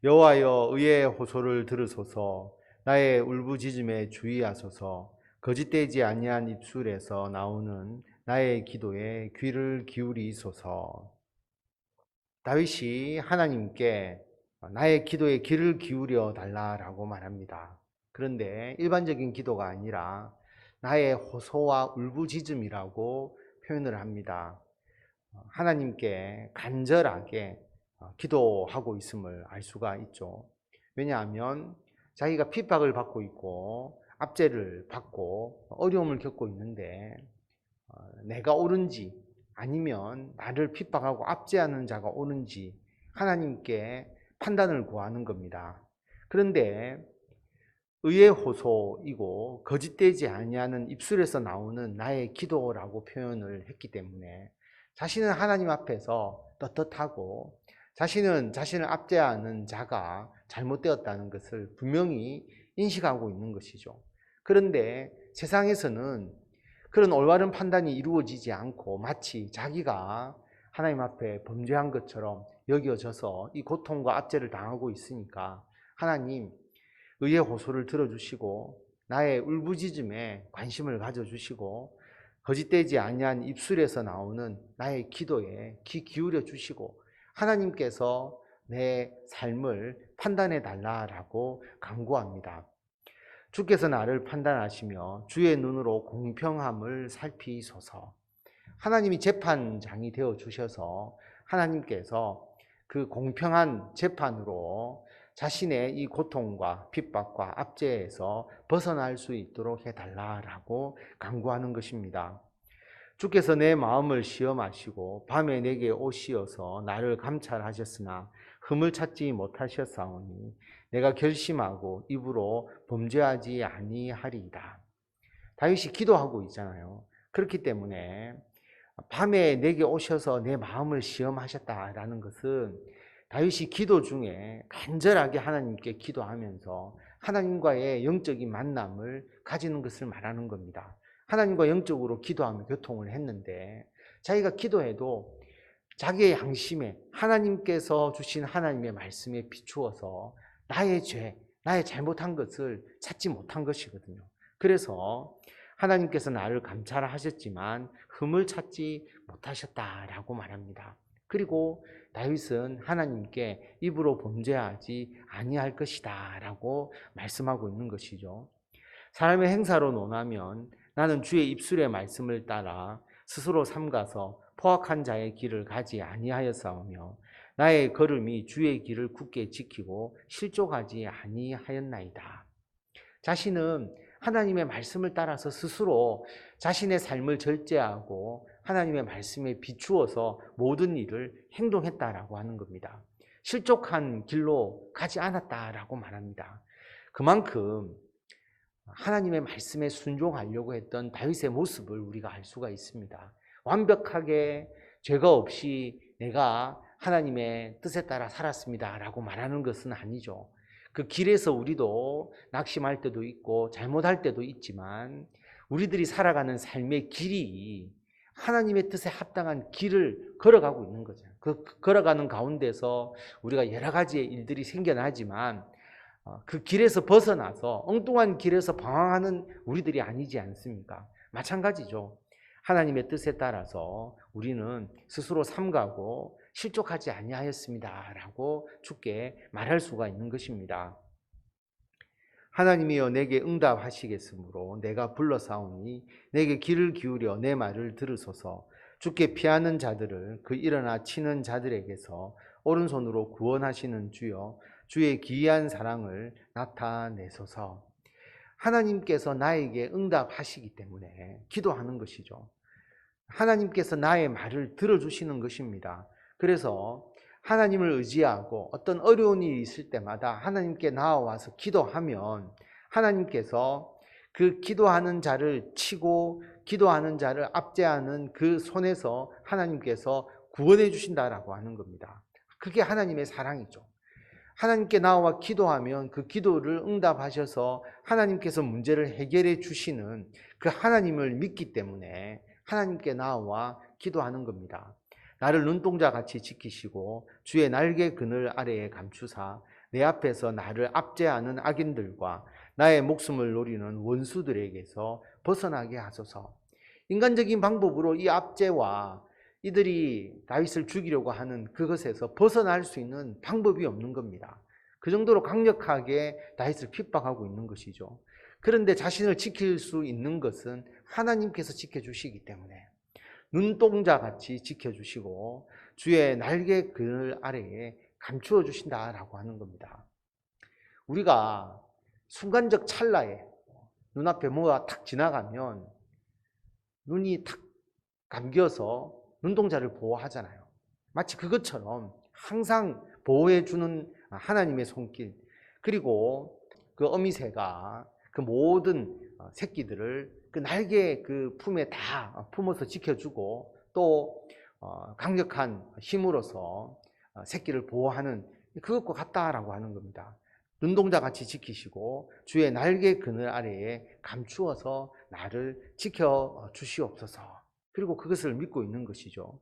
여호와여 의의 호소를 들으소서. 나의 울부짖음에 주의하소서. 거짓되지 아니한 입술에서 나오는 나의 기도에 귀를 기울이소서. 다윗이 하나님께 나의 기도에 귀를 기울여 달라라고 말합니다. 그런데 일반적인 기도가 아니라 나의 호소와 울부짖음이라고 표현을 합니다. 하나님께 간절하게 기도하고 있음을 알 수가 있죠. 왜냐하면 자기가 핍박을 받고 있고 압제를 받고 어려움을 겪고 있는데 내가 옳은지 아니면 나를 핍박하고 압제하는 자가 옳은지 하나님께 판단을 구하는 겁니다. 그런데 의의 호소이고 거짓되지 아니하는 입술에서 나오는 나의 기도라고 표현을 했기 때문에 자신은 하나님 앞에서 떳떳하고 자신은 자신을 압제하는 자가 잘못되었다는 것을 분명히 인식하고 있는 것이죠. 그런데 세상에서는 그런 올바른 판단이 이루어지지 않고 마치 자기가 하나님 앞에 범죄한 것처럼 여겨져서 이 고통과 압제를 당하고 있으니까 하나님 의의 호소를 들어주시고 나의 울부짖음에 관심을 가져주시고 거짓되지 아니한 입술에서 나오는 나의 기도에 귀 기울여 주시고 하나님께서 내 삶을 판단해 달라라고 간구합니다. 주께서 나를 판단하시며 주의 눈으로 공평함을 살피소서. 하나님이 재판장이 되어 주셔서 하나님께서 그 공평한 재판으로 자신의 이 고통과 핍박과 압제에서 벗어날 수 있도록 해달라라고 간구하는 것입니다. 주께서 내 마음을 시험하시고 밤에 내게 오시어서 나를 감찰하셨으나 흠을 찾지 못하셨사오니 내가 결심하고 입으로 범죄하지 아니하리이다. 다윗이 기도하고 있잖아요. 그렇기 때문에 밤에 내게 오셔서 내 마음을 시험하셨다라는 것은 다윗이 기도 중에 간절하게 하나님께 기도하면서 하나님과의 영적인 만남을 가지는 것을 말하는 겁니다. 하나님과 영적으로 기도하며 교통을 했는데 자기가 기도해도 자기의 양심에 하나님께서 주신 하나님의 말씀에 비추어서 나의 죄, 나의 잘못한 것을 찾지 못한 것이거든요. 그래서 하나님께서 나를 감찰하셨지만 흠을 찾지 못하셨다라고 말합니다. 그리고 다윗은 하나님께 입으로 범죄하지 아니할 것이다 라고 말씀하고 있는 것이죠. 사람의 행사로 논하면 나는 주의 입술의 말씀을 따라 스스로 삼가서 포악한 자의 길을 가지 아니하였사오며 나의 걸음이 주의 길을 굳게 지키고 실족하지 아니하였나이다. 자신은 하나님의 말씀을 따라서 스스로 자신의 삶을 절제하고 하나님의 말씀에 비추어서 모든 일을 행동했다라고 하는 겁니다. 실족한 길로 가지 않았다라고 말합니다. 그만큼 하나님의 말씀에 순종하려고 했던 다윗의 모습을 우리가 알 수가 있습니다. 완벽하게 죄가 없이 내가 하나님의 뜻에 따라 살았습니다라고 말하는 것은 아니죠. 그 길에서 우리도 낙심할 때도 있고 잘못할 때도 있지만 우리들이 살아가는 삶의 길이 하나님의 뜻에 합당한 길을 걸어가고 있는 거죠. 그 걸어가는 가운데서 우리가 여러 가지의 일들이 생겨나지만 그 길에서 벗어나서 엉뚱한 길에서 방황하는 우리들이 아니지 않습니까? 마찬가지죠. 하나님의 뜻에 따라서 우리는 스스로 삼가고 실족하지 아니하였습니다라고 주께 말할 수가 있는 것입니다. 하나님이여 내게 응답하시겠으므로 내가 불러사오니 내게 귀를 기울여 내 말을 들으소서. 주께 피하는 자들을 그 일어나 치는 자들에게서 오른손으로 구원하시는 주여 주의 기이한 사랑을 나타내소서. 하나님께서 나에게 응답하시기 때문에 기도하는 것이죠. 하나님께서 나의 말을 들어주시는 것입니다. 그래서 하나님을 의지하고 어떤 어려운 일이 있을 때마다 하나님께 나와서 기도하면 하나님께서 그 기도하는 자를 치고 기도하는 자를 압제하는 그 손에서 하나님께서 구원해 주신다라고 하는 겁니다. 그게 하나님의 사랑이죠. 하나님께 나와 기도하면 그 기도를 응답하셔서 하나님께서 문제를 해결해 주시는 그 하나님을 믿기 때문에 하나님께 나와 기도하는 겁니다. 나를 눈동자같이 지키시고 주의 날개 그늘 아래에 감추사 내 앞에서 나를 압제하는 악인들과 나의 목숨을 노리는 원수들에게서 벗어나게 하소서. 인간적인 방법으로 이 압제와 이들이 다윗을 죽이려고 하는 그것에서 벗어날 수 있는 방법이 없는 겁니다. 그 정도로 강력하게 다윗을 핍박하고 있는 것이죠. 그런데 자신을 지킬 수 있는 것은 하나님께서 지켜주시기 때문에 눈동자같이 지켜주시고 주의 날개 그늘 아래에 감추어 주신다라고 하는 겁니다. 우리가 순간적 찰나에 눈앞에 뭐가 탁 지나가면 눈이 탁 감겨서 눈동자를 보호하잖아요. 마치 그것처럼 항상 보호해주는 하나님의 손길, 그리고 그 어미새가 그 모든 새끼들을 그 날개 그 품에 다 품어서 지켜주고 또 강력한 힘으로서 새끼를 보호하는 그것과 같다라고 하는 겁니다. 눈동자같이 지키시고 주의 날개 그늘 아래에 감추어서 나를 지켜 주시옵소서. 그리고 그것을 믿고 있는 것이죠.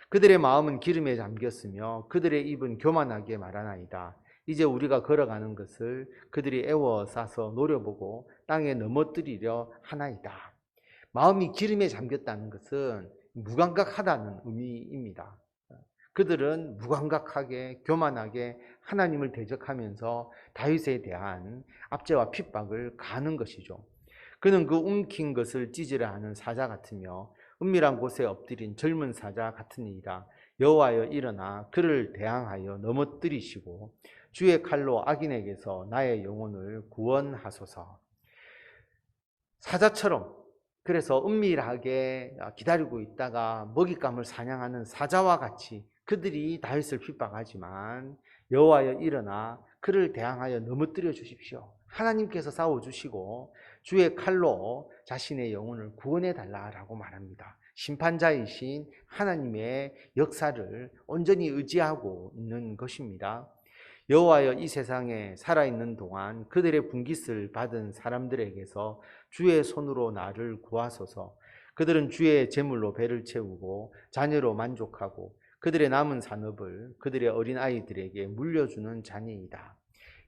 그들의 마음은 기름에 잠겼으며 그들의 입은 교만하게 말하나이다. 이제 우리가 걸어가는 것을 그들이 애워싸서 노려보고 땅에 넘어뜨리려 하나이다. 마음이 기름에 잠겼다는 것은 무감각하다는 의미입니다. 그들은 무감각하게 교만하게 하나님을 대적하면서 다윗에 대한 압제와 핍박을 가하는 것이죠. 그는 그 움킨 것을 찢으려 하는 사자 같으며 은밀한 곳에 엎드린 젊은 사자 같으니이다. 여호와여 일어나 그를 대항하여 넘어뜨리시고 주의 칼로 악인에게서 나의 영혼을 구원하소서. 사자처럼, 그래서 은밀하게 기다리고 있다가 먹잇감을 사냥하는 사자와 같이 그들이 다윗을 핍박하지만 여호와여 일어나 그를 대항하여 넘어뜨려 주십시오. 하나님께서 싸워주시고 주의 칼로 자신의 영혼을 구원해 달라라고 말합니다. 심판자이신 하나님의 역사를 온전히 의지하고 있는 것입니다. 여호와여 이 세상에 살아있는 동안 그들의 분깃을 받은 사람들에게서 주의 손으로 나를 구하소서. 그들은 주의 제물로 배를 채우고 자녀로 만족하고 그들의 남은 산업을 그들의 어린 아이들에게 물려주는 자녀이다.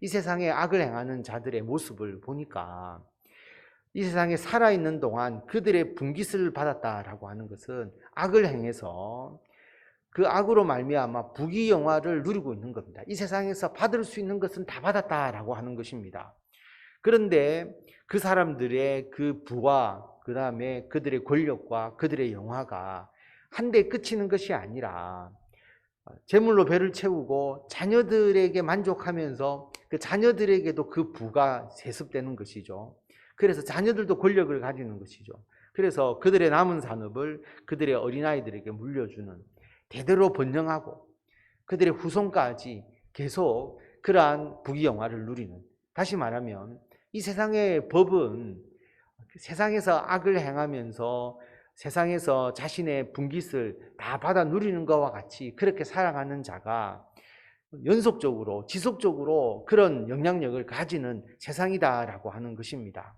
이 세상에 악을 행하는 자들의 모습을 보니까 이 세상에 살아있는 동안 그들의 분깃을 받았다라고 하는 것은 악을 행해서 그 악으로 말미암아 부귀영화를 누리고 있는 겁니다. 이 세상에서 받을 수 있는 것은 다 받았다라고 하는 것입니다. 그런데 그 사람들의 그 부와 그 다음에 그들의 권력과 그들의 영화가 한데 그치는 것이 아니라 제물로 배를 채우고 자녀들에게 만족하면서 그 자녀들에게도 그 부가 세습되는 것이죠. 그래서 자녀들도 권력을 가지는 것이죠. 그래서 그들의 남은 산업을 그들의 어린아이들에게 물려주는, 대대로 번영하고 그들의 후손까지 계속 그러한 부귀영화를 누리는, 다시 말하면 이 세상의 법은 세상에서 악을 행하면서 세상에서 자신의 분깃을 다 받아 누리는 것과 같이 그렇게 살아가는 자가 연속적으로 지속적으로 그런 영향력을 가지는 세상이다라고 하는 것입니다.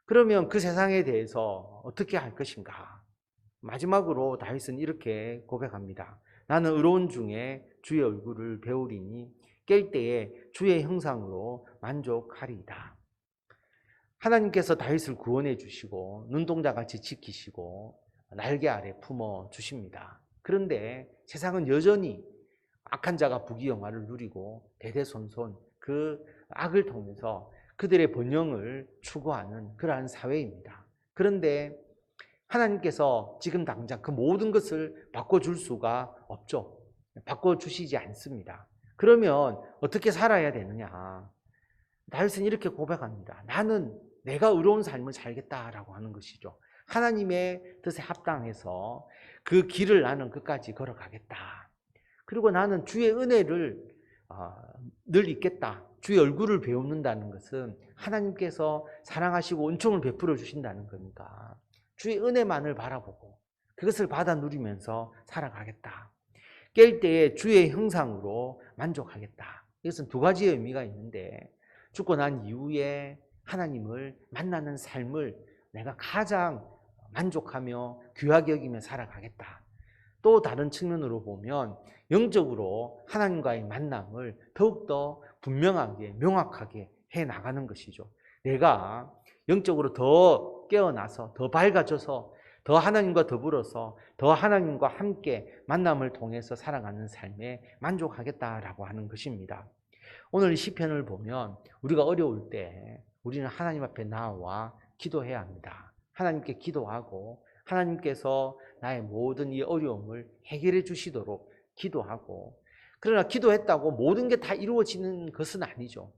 그러면 그 세상에 대해서 어떻게 할 것인가? 마지막으로 다윗은 이렇게 고백합니다. 나는 의로운 중에 주의 얼굴을 배우리니 깰 때에 주의 형상으로 만족하리이다. 하나님께서 다윗을 구원해 주시고 눈동자같이 지키시고 날개 아래 품어 주십니다. 그런데 세상은 여전히 악한 자가 부귀영화를 누리고 대대손손 그 악을 통해서 그들의 번영을 추구하는 그러한 사회입니다. 그런데 하나님께서 지금 당장 그 모든 것을 바꿔줄 수가 없죠. 바꿔주시지 않습니다. 그러면 어떻게 살아야 되느냐? 다윗은 이렇게 고백합니다. 나는 내가 의로운 삶을 살겠다라고 하는 것이죠. 하나님의 뜻에 합당해서 그 길을 나는 끝까지 걸어가겠다. 그리고 나는 주의 은혜를 늘 잊겠다. 주의 얼굴을 배우는다는 것은 하나님께서 사랑하시고 은총을 베풀어 주신다는 겁니다. 주의 은혜만을 바라보고 그것을 받아 누리면서 살아가겠다. 깰 때에 주의 형상으로 만족하겠다. 이것은 두 가지의 의미가 있는데, 죽고 난 이후에 하나님을 만나는 삶을 내가 가장 만족하며 귀하게 여기며 살아가겠다. 또 다른 측면으로 보면 영적으로 하나님과의 만남을 더욱더 분명하게 명확하게 해 나가는 것이죠. 내가 영적으로 더 깨어나서 더 밝아져서 더 하나님과 더불어서 더 하나님과 함께 만남을 통해서 살아가는 삶에 만족하겠다라고 하는 것입니다. 오늘 시편을 보면 우리가 어려울 때 우리는 하나님 앞에 나와 기도해야 합니다. 하나님께 기도하고 하나님께서 나의 모든 이 어려움을 해결해 주시도록 기도하고, 그러나 기도했다고 모든 게 다 이루어지는 것은 아니죠.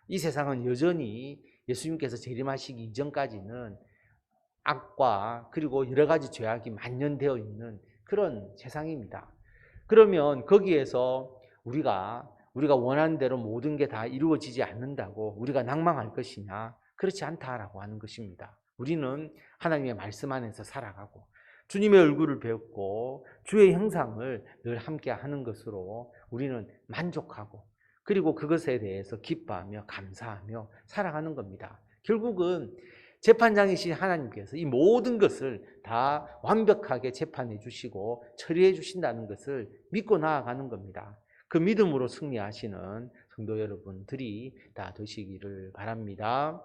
이 세상은 여전히 예수님께서 재림하시기 이전까지는 악과 그리고 여러 가지 죄악이 만연되어 있는 그런 세상입니다. 그러면 거기에서 우리가 원하는 대로 모든 게 다 이루어지지 않는다고 우리가 낭망할 것이냐? 그렇지 않다라고 하는 것입니다. 우리는 하나님의 말씀 안에서 살아가고 주님의 얼굴을 배웠고 주의 형상을 늘 함께 하는 것으로 우리는 만족하고, 그리고 그것에 대해서 기뻐하며 감사하며 살아가는 겁니다. 결국은 재판장이신 하나님께서 이 모든 것을 다 완벽하게 재판해 주시고 처리해 주신다는 것을 믿고 나아가는 겁니다. 그 믿음으로 승리하시는 성도 여러분들이 다 되시기를 바랍니다.